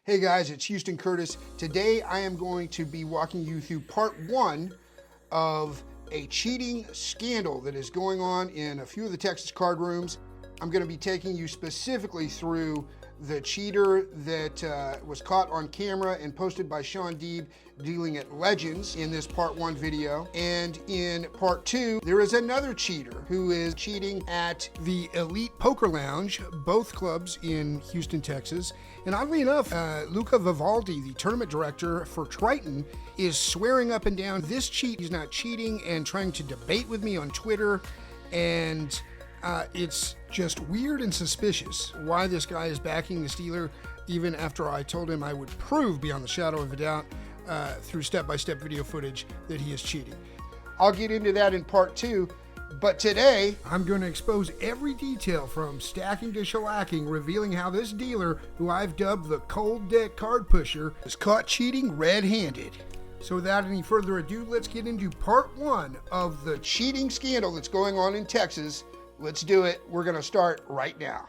Hey guys, it's Houston Curtis. Today I am going to be walking you through part one of a cheating scandal that is going on in a few of the Texas card rooms. I'm going to be taking you specifically through the cheater that was caught on camera and posted by Shaun Deeb dealing at Legends in this part one video. And in part two, there is another cheater who is cheating at the Elite Poker Lounge, both clubs in Houston, Texas. And oddly enough, Luca Vivaldi, the tournament director for Triton, is swearing up and down this cheat. He's not cheating and trying to debate with me on Twitter. And it's just weird and suspicious why this guy is backing this dealer, even after I told him I would prove beyond the shadow of a doubt through step-by-step video footage that he is cheating. I'll get into that in part two, but today I'm going to expose every detail from stacking to shellacking, revealing how this dealer, who I've dubbed the cold deck card pusher, is caught cheating red-handed. So without any further ado, let's get into part one of the cheating scandal that's going on in Texas. Let's do it. We're going to start right now.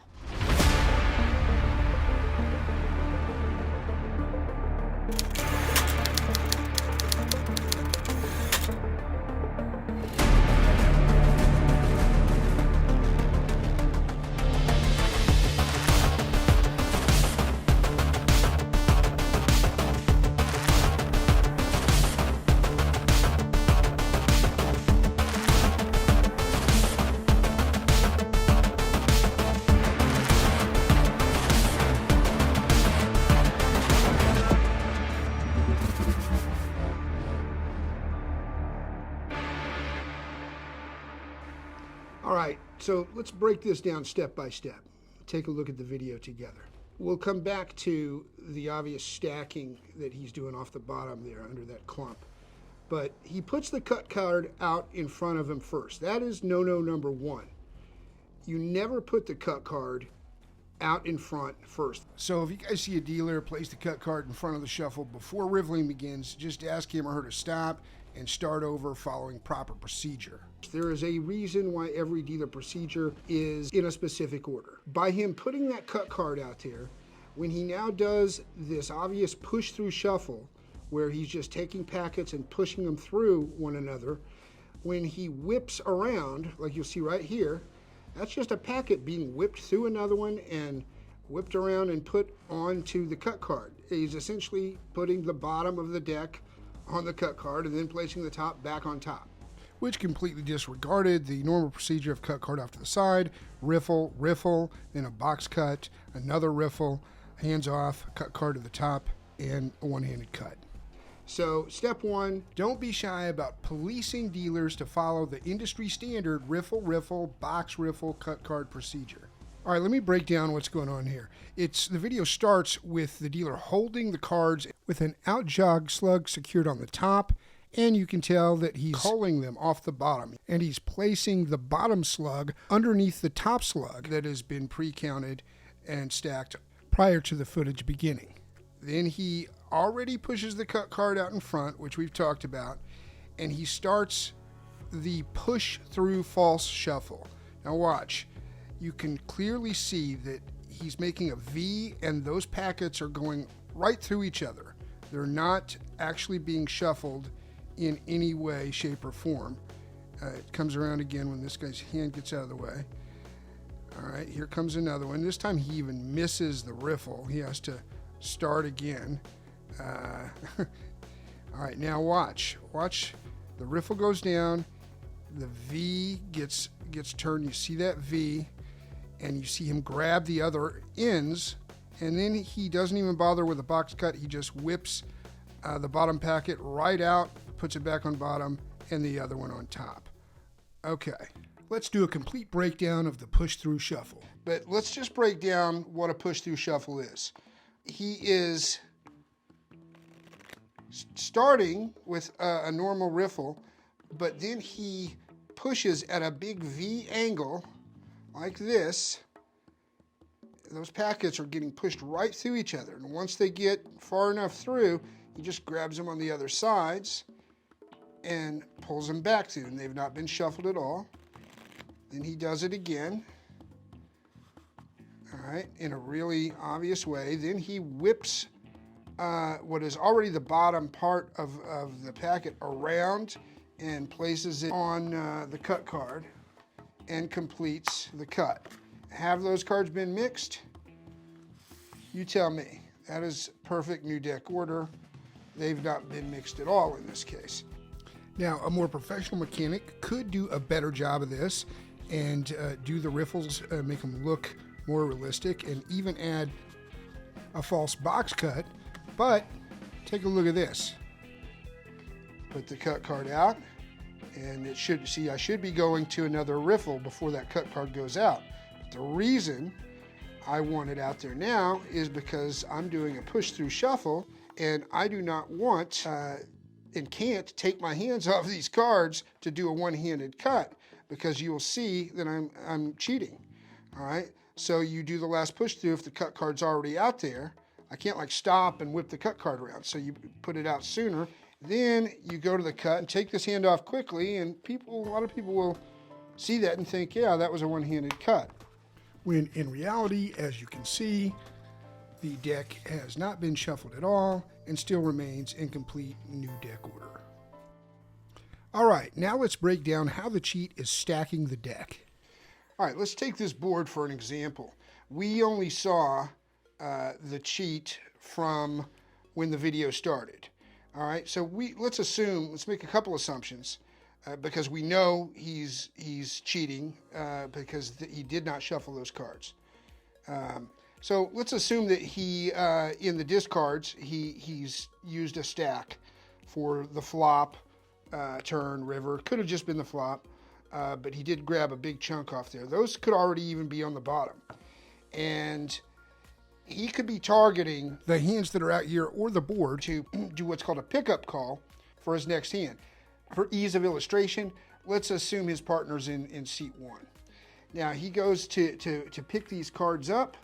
All right, so let's break this down step by step. Take a look at the video together. We'll come back to the obvious stacking that he's doing off the bottom there under that clump. But he puts the cut card out in front of him first. That is no-no number one. You never put the cut card out in front first. So if you guys see a dealer place the cut card in front of the shuffle before riffling begins, just ask him or her to stop and start over following proper procedure. There is a reason why every dealer procedure is in a specific order. By him putting that cut card out there, when he now does this obvious push through shuffle, where he's just taking packets and pushing them through one another, when he whips around, like you'll see right here, that's just a packet being whipped through another one and whipped around and put onto the cut card. He's essentially putting the bottom of the deck on the cut card and then placing the top back on top, which completely disregarded the normal procedure of cut card off to the side, riffle, riffle, then a box cut, another riffle, hands off, cut card to the top, and a one-handed cut. So step one, don't be shy about policing dealers to follow the industry standard riffle, riffle, box riffle, cut card procedure. All right, let me break down what's going on here. The video starts with the dealer holding the cards with an out jog slug secured on the top, and you can tell that he's culling them off the bottom, and he's placing the bottom slug underneath the top slug that has been pre-counted and stacked prior to the footage beginning. Then he already pushes the cut card out in front, which we've talked about, and he starts the push through false shuffle. Now watch. You can clearly see that he's making a V, and those packets are going right through each other. They're not actually being shuffled in any way, shape, or form. It comes around again when this guy's hand gets out of the way. All right, here comes another one. This time he even misses the riffle. He has to start again. All right, now watch. Watch. The riffle goes down. The V gets turned. You see that V, and you see him grab the other ends, and then he doesn't even bother with a box cut. He just whips the bottom packet right out, puts it back on bottom, and the other one on top. Okay, let's do a complete breakdown of the push-through shuffle. But let's just break down what a push-through shuffle is. He is starting with a normal riffle, but then he pushes at a big V angle like this. Those packets are getting pushed right through each other, and once they get far enough through, he just grabs them on the other sides and pulls them back through, and they've not been shuffled at all. Then he does it again, all right, in a really obvious way. Then he whips what is already the bottom part of the packet around and places it on the cut card and completes the cut. Have those cards been mixed? You tell me. That is perfect new deck order. They've not been mixed at all in this case. Now, a more professional mechanic could do a better job of this and do the riffles, make them look more realistic, and even add a false box cut. But take a look at this. Put the cut card out, and it should, see, I should be going to another riffle before that cut card goes out. The reason I want it out there now is because I'm doing a push-through shuffle, and I do not want and can't take my hands off these cards to do a one-handed cut, because you will see that I'm cheating. All right, so you do the last push-through if the cut card's already out there. I can't like stop and whip the cut card around, so you put it out sooner. Then you go to the cut and take this hand off quickly, and a lot of people will see that and think, yeah, that was a one-handed cut. When in reality, as you can see, the deck has not been shuffled at all and still remains in complete new deck order. All right, now let's break down how the cheat is stacking the deck. All right, let's take this board for an example. We only saw the cheat from when the video started. All right, so let's make a couple assumptions. Because we know he's cheating because he did not shuffle those cards. So let's assume that he, in the discards, he's used a stack for the flop, turn, river. Could have just been the flop, but he did grab a big chunk off there. Those could already even be on the bottom. And he could be targeting the hands that are out here or the board to do what's called a pickup call for his next hand. For ease of illustration, let's assume his partner's in seat one. Now he goes to pick these cards up,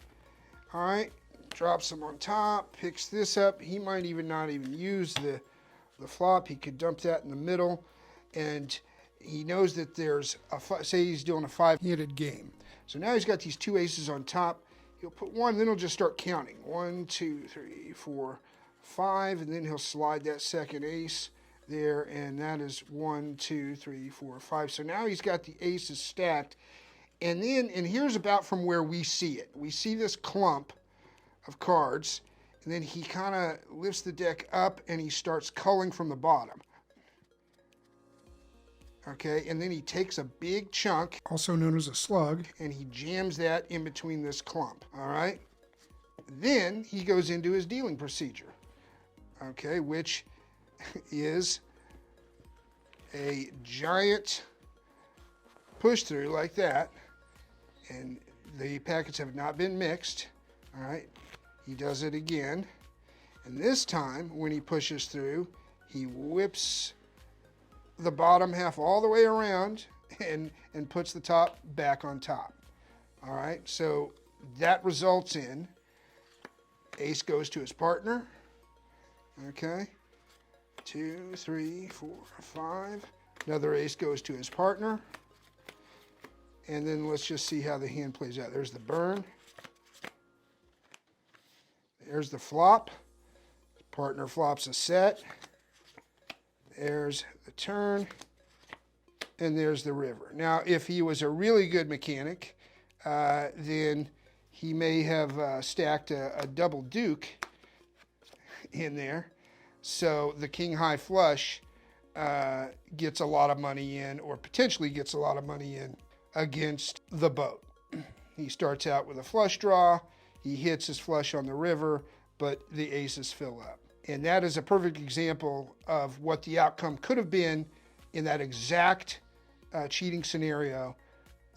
all right, drops them on top, picks this up. He might not even use the flop. He could dump that in the middle, and he knows that there's say he's doing a five-handed game. So now he's got these two aces on top. He'll put one, then he'll just start counting. 1, 2, 3, 4, 5, and then he'll slide that second ace there, and that is 1, 2, 3, 4, 5. So now he's got the aces stacked, and here's about from where we see it. We see this clump of cards, and then he kind of lifts the deck up and he starts culling from the bottom. Okay, and then he takes a big chunk, also known as a slug, and he jams that in between this clump. All right, then he goes into his dealing procedure. Okay, which is a giant push through like that, and the packets have not been mixed. All right, he does it again, and this time when he pushes through, he whips the bottom half all the way around and puts the top back on top. All right, so that results in ace goes to his partner. Okay, 2, 3, 4, 5. Another ace goes to his partner. And then let's just see how the hand plays out. There's the burn. There's the flop. Partner flops a set. There's the turn. And there's the river. Now, if he was a really good mechanic, then he may have stacked a double duke in there. So the king high flush gets a lot of money in, or potentially gets a lot of money in against the boat. He starts out with a flush draw. He hits his flush on the river, but the aces fill up. And that is a perfect example of what the outcome could have been in that exact cheating scenario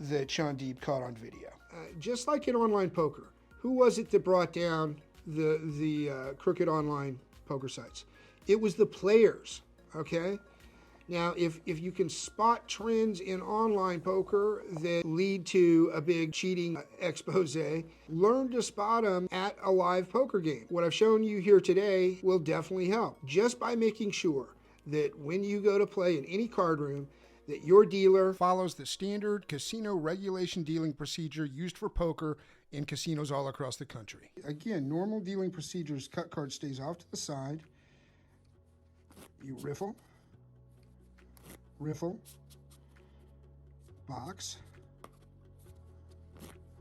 that Shaun Deeb caught on video. Just like in online poker, who was it that brought down the crooked online poker sites? It was the players, okay? Now, if you can spot trends in online poker that lead to a big cheating expose, learn to spot them at a live poker game. What I've shown you here today will definitely help, just by making sure that when you go to play in any card room, that your dealer follows the standard casino regulation dealing procedure used for poker in casinos all across the country. Again, normal dealing procedures, cut card stays off to the side. You riffle, riffle, box,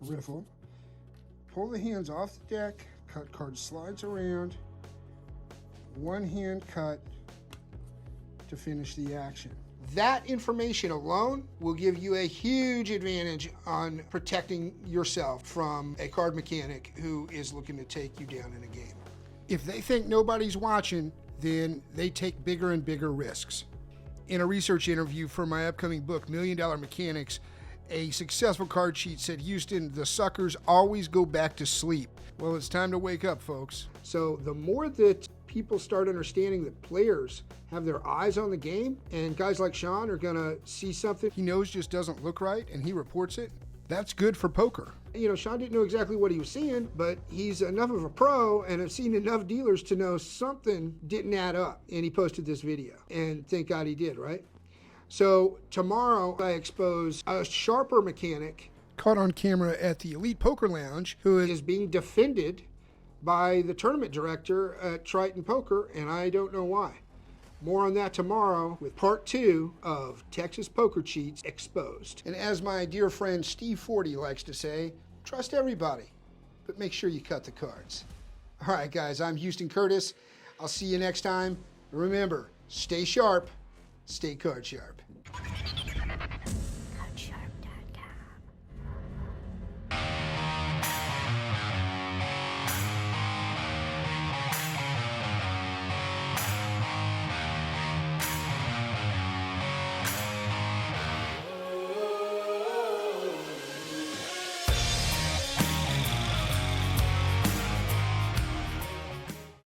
riffle, pull the hands off the deck, cut card slides around, one hand cut to finish the action. That information alone will give you a huge advantage on protecting yourself from a card mechanic who is looking to take you down in a game. If they think nobody's watching, then they take bigger and bigger risks. In a research interview for my upcoming book, $1 Million Mechanics, a successful card cheat said, "Houston, the suckers always go back to sleep." Well, it's time to wake up, folks. So the more that people start understanding that players have their eyes on the game, and guys like Shaun are gonna see something he knows just doesn't look right, and he reports it, that's good for poker. You know, Shaun didn't know exactly what he was seeing, but he's enough of a pro and have seen enough dealers to know something didn't add up, and he posted this video, and thank God he did, right? So tomorrow I expose a sharper mechanic caught on camera at the Elite Poker Lounge who is being defended by the tournament director at Triton Poker, and I don't know why. More on that tomorrow with part 2 of Texas Poker Cheats Exposed. And as my dear friend Steve Forty likes to say, trust everybody, but make sure you cut the cards. All right, guys, I'm Houston Curtis. I'll see you next time. Remember, stay sharp, stay card sharp.